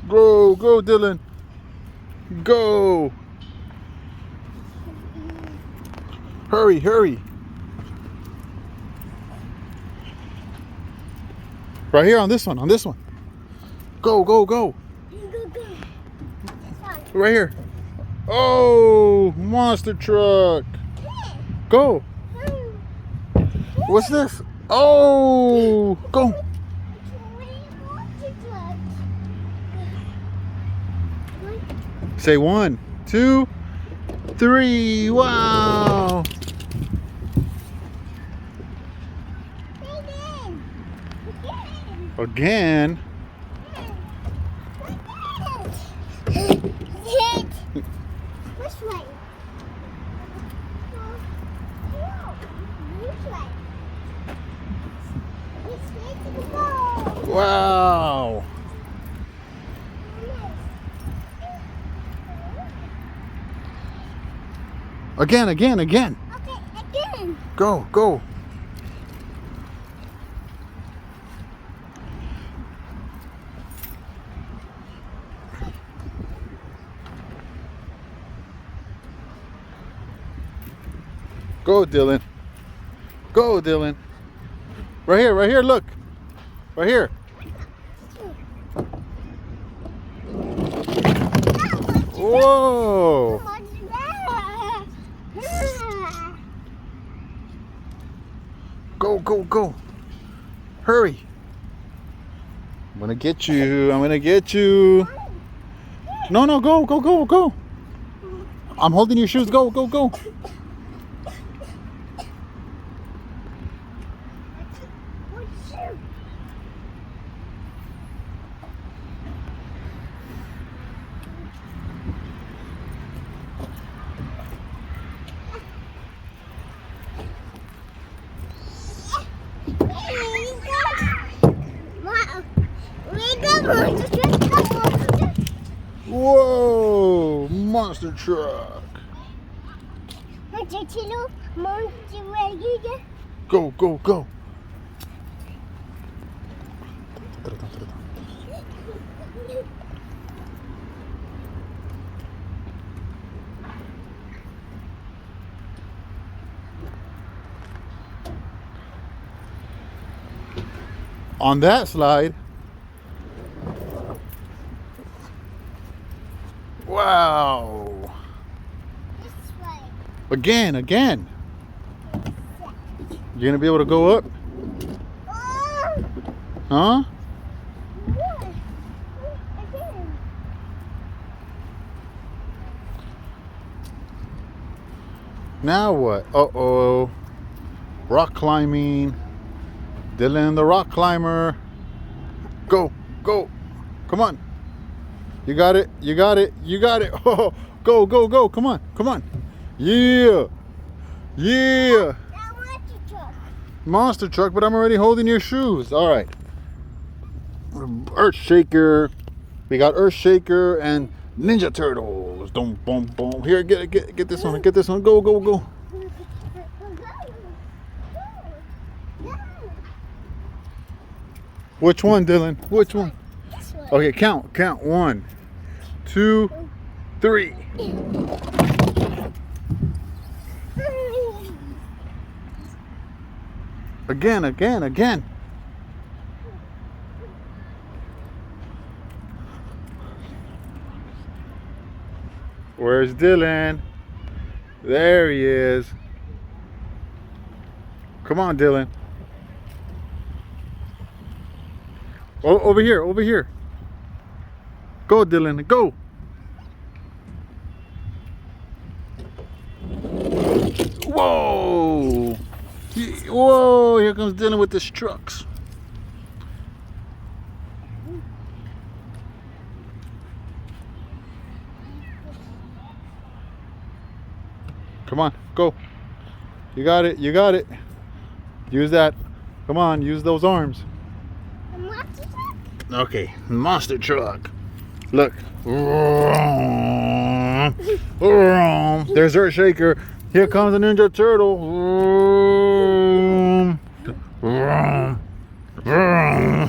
Go, go, Dylan. Go. Hurry, hurry. Right here on this one, Go, go, go. Right here. Oh, monster truck. Go. What's this? Oh, go. Say 1, 2, 3. Wow. Again. This way. Wow. Again. Okay, again. Go, go. Go, Dylan. Go, Dylan. Right here, look. Right here. Whoa. Go, go, go. Hurry. I'm gonna get you. No, go, go, go, go. I'm holding your shoes. Go, go, go. Whoa, monster truck. Go, go, go. On that slide. Wow. Again. You gonna be able to go up? Huh? Now what? Uh-oh. Rock climbing. Dylan the rock climber. Go, go. Come on. You got it. Oh, go, go, go. Come on. Yeah. Monster truck, but I'm already holding your shoes. All right. Earth Shaker. We got Earth Shaker and Ninja Turtles. Boom, boom, boom. Here, get this one. Go, go, go. Which one, Dylan? Which one? Okay, count. 1, 2, 3. Again. Where's Dylan? There he is. Come on, Dylan. Oh, over here. Go, Dylan, go. Whoa. Whoa, here comes Dylan with his trucks. Come on, go. You got it. Use that. Come on, use those arms. Okay, monster truck. Look. There's Earth Shaker. Here comes the Ninja Turtle. Vroom. Vroom. Vroom.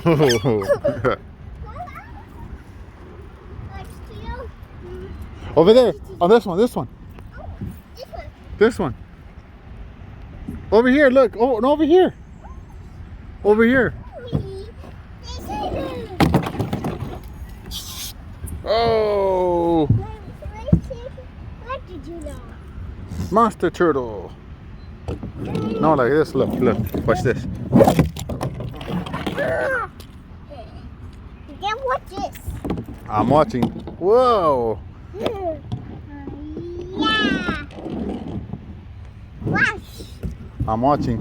Over there. On this one. This one. This one. Over here. Look. Oh, no, over here. Over here. Oh. What did you know? Monster turtle. No, like this. Look, look. Watch this. Then watch this. I'm watching. Whoa. Yeah. Watch. I'm watching.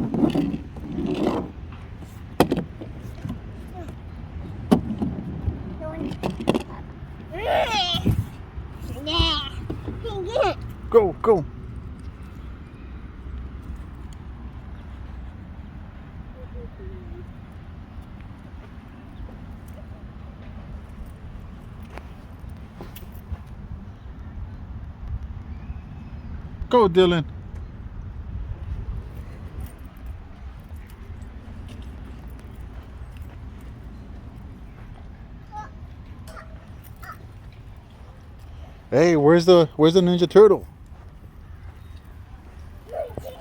Go, go. Go, Dylan. Hey, where's the Ninja Turtle? This way.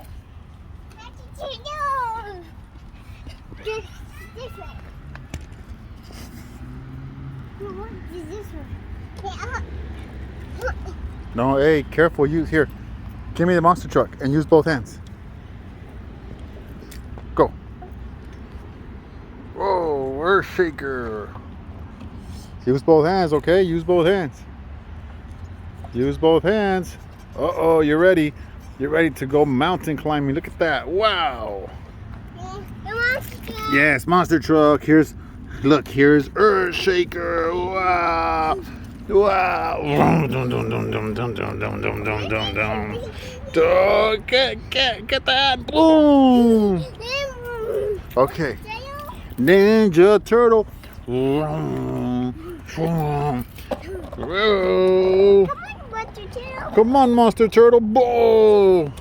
What is this one? No, hey, careful. Use here. Give me the monster truck and use both hands. Go. Whoa, earth shaker. Use both hands, okay? Use both hands. Use both hands. Uh-oh, you're ready. You're ready to go mountain climbing. Look at that. Wow. The monster. Yes, monster truck. Here's earth shaker. Wow. Wow. Dum, dum, dum, dum, dum, dum, dum, dum, dum, dum, dum. Get that. Boom. Okay. Ninja Turtle. Whoa. Come on, Monster Turtle. Boom.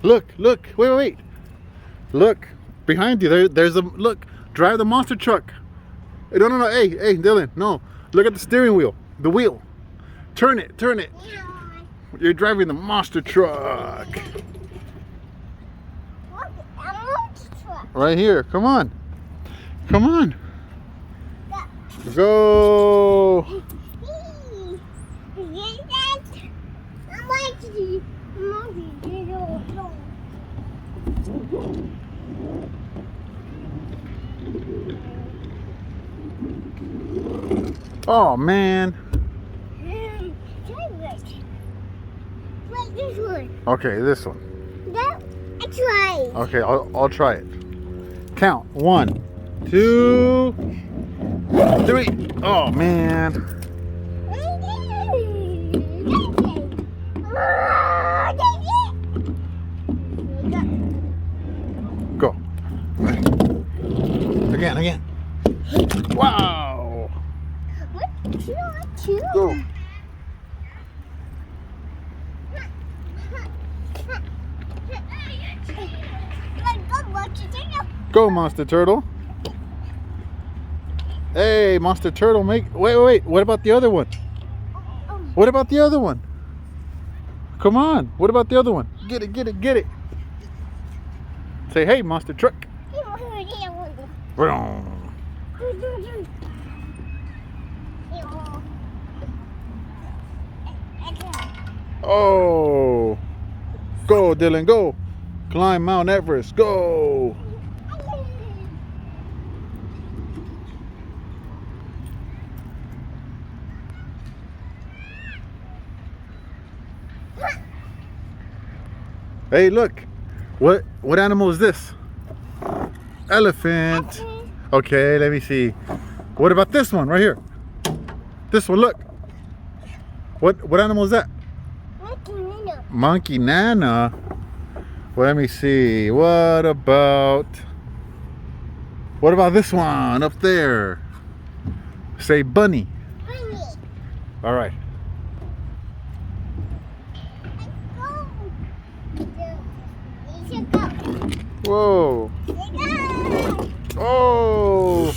Look, wait. Look, behind you, there's a, look, drive the monster truck. Hey, no, hey, Dylan, no. Look at the steering wheel, the wheel. Turn it. You're driving the monster truck. Right here, come on. Go. Oh man. This one. Okay, this one. No, I tried. Okay, I'll try it. Count 1, 2, 3. Oh man. Go. Again. Wow. Go. Go, Monster Turtle. Hey, Monster Turtle, wait. What about the other one? What about the other one? Come on. What about the other one? Get it. Say, hey, Monster Truck. Vroom. Oh. Go, Dylan, go. Climb Mount Everest. Go. Hey, look. What animal is this? Elephant. Okay, let me see. What about this one right here? This one, look. What animal is that? Monkey Nana. Well, let me see. What about this one up there? Say bunny. Bunny. All right. You should go. Whoa. Go. Oh.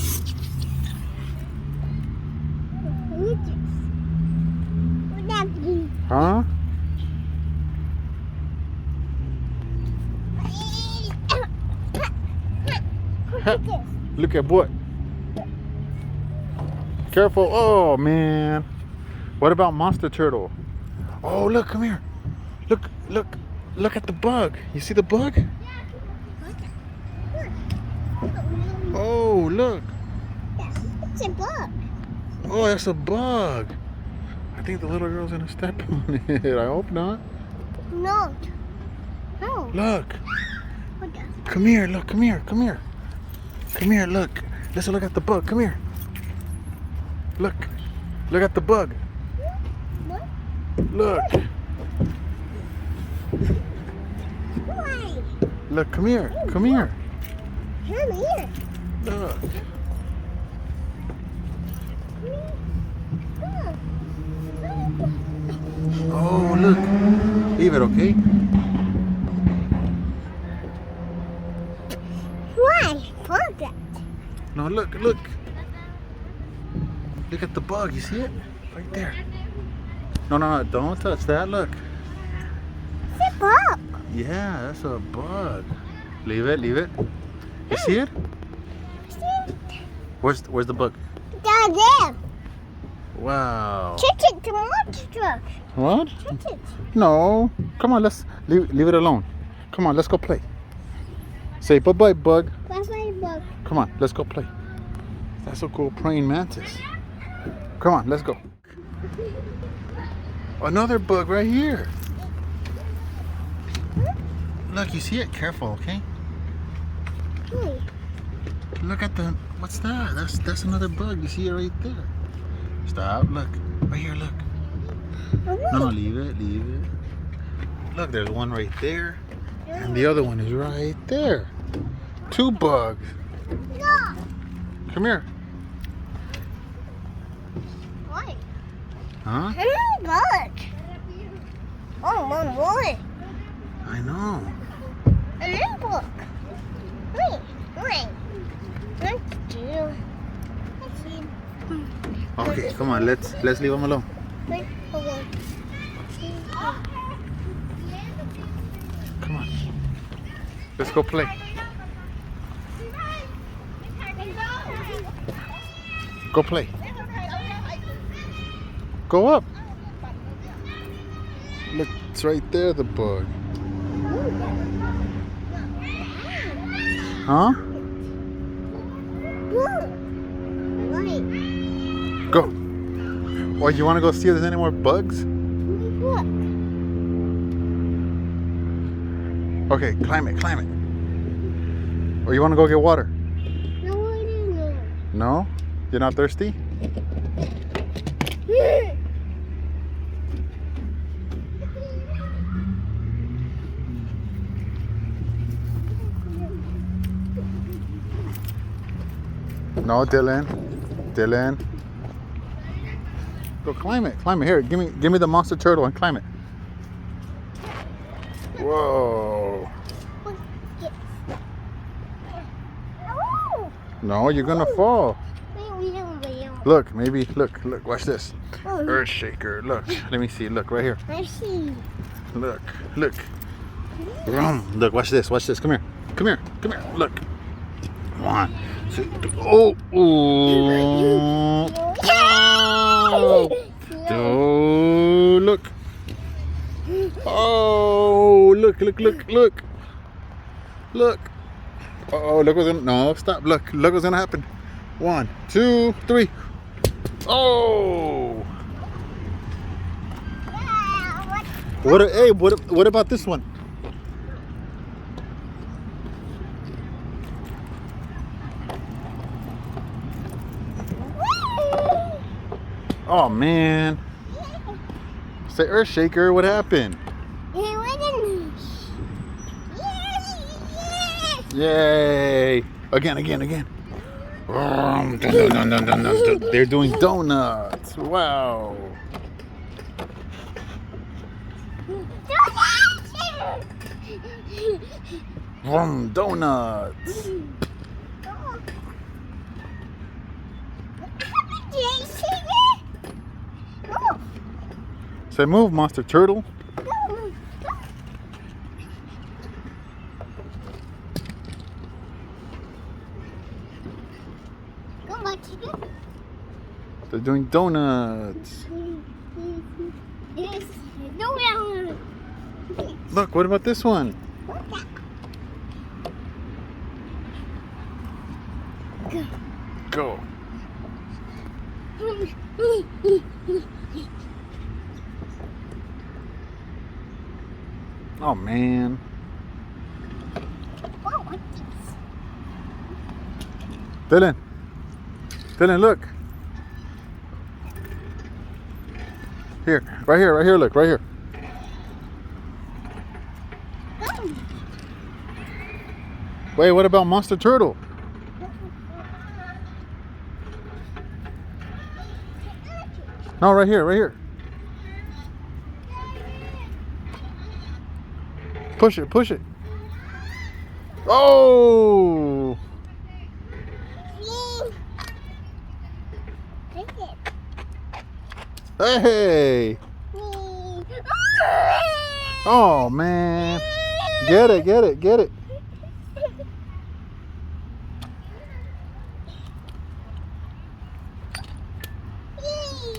Who's this? Who's that be? Huh? Look at this. Look at what? Careful. Oh, man. What about monster turtle? Oh, look, come here. Look at the bug. You see the bug? Oh, look. It's a bug. Oh, that's a bug. I think the little girl's gonna step on it. I hope not. No. No. Look. What the? Come here, look, come here. Come here, look. Let's look at the bug. Come here. Look. Look at the bug. What? Look. Why? Look, come here. Come here. Come here. Look. Oh, look. Leave it, okay? Why? Bug that. No, look. Look at the bug. You see it? Right there. No. Don't touch that. Look. It's a bug. Yeah, that's a bug. Leave it. You see it? Where's the bug? Down there. Wow. Kick it to monster truck. What? Kick it. No. Come on, let's leave it alone. Come on, let's go play. Say bye-bye, bug. Bye-bye, bug. Come on, let's go play. That's so cool, praying mantis. Come on, let's go. Another bug right here. Look, you see it? Careful, okay? Hey. Look at the, what's that? That's another bug. You see it right there. Stop, look. Right here, look. No, leave it. Look, there's one right there. And the other one is right there. Two bugs. No. Come here. Why? Huh? Bug. Oh, one more. I know. Another bug. Wait. One, two. Okay, come on, let's leave them alone. Wait, hold on. Come on. Let's go play. Go play. Go up. Look, it's right there, the bug. Huh? Wait. Go. Or you want to go see if there's any more bugs? Look. Okay, climb it. Or you want to go get water? No, I don't know. No? You're not thirsty? No, Dylan. Go climb it. Here, give me the monster turtle and climb it. Whoa. Oh. No, you're gonna fall. Wait. Look, look, watch this. Oh. Earth shaker, look. Let me see, look, right here. I see. Look. Vroom. Look, watch this. Come here. Look. 1, 2, 3. Oh. Oh, look. Oh, look. Oh, look what's gonna, no, stop. Look what's gonna happen. 1, 2, 3. Oh. What about this one? Oh man. Say earth shaker, what happened? Yay! Again. They're doing donuts. Wow. Donuts. Say move, monster turtle. They're doing donuts. Look, what about this one? Go. Oh man. Dylan. Dylan, look. Here, right here, look, right here. Wait, what about Monster Turtle? No, right here, right here. Push it, push it. Oh! Hey! Oh man! Get it, get it, get it.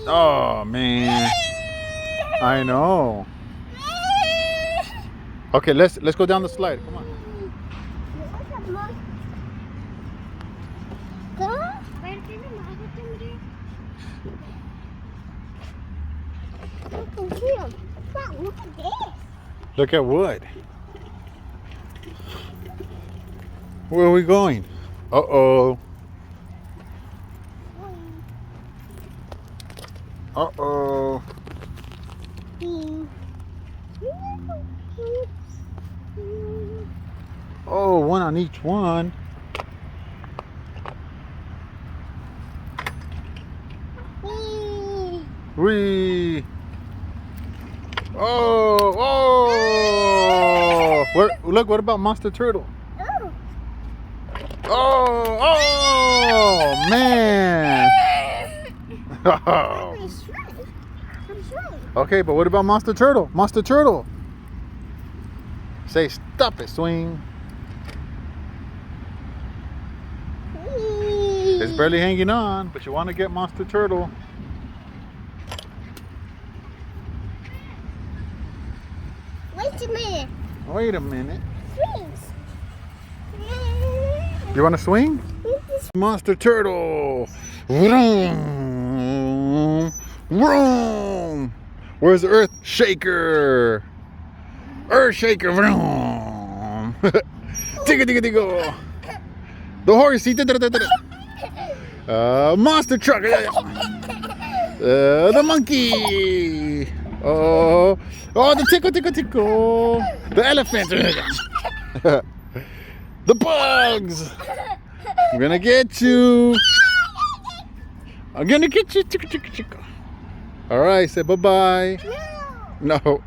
Oh man! I know. Okay, let's go down the slide. Come on. Look at this. Look at wood. Where are we going? Uh-oh. Uh-oh. Oh, one on each one. Whee! Oh, oh! Where, look, what about Monster Turtle? Oh, oh, man! Oh. Okay, but what about Monster Turtle? Monster Turtle! Say, stop it, swing. It's barely hanging on, but you want to get Monster Turtle. Wait a minute. Wait a minute. Swings. You want to swing? Monster Turtle. Vroom. Vroom. Where's the Earth Shaker? Earth Shaker. Vroom. Tigga tigga tigga. The horsey. Monster Truck. The monkey. Oh, the tickle tickle tickle. The elephant. The bugs. I'm gonna get you. I'm gonna get you. All right, say bye-bye. No. No.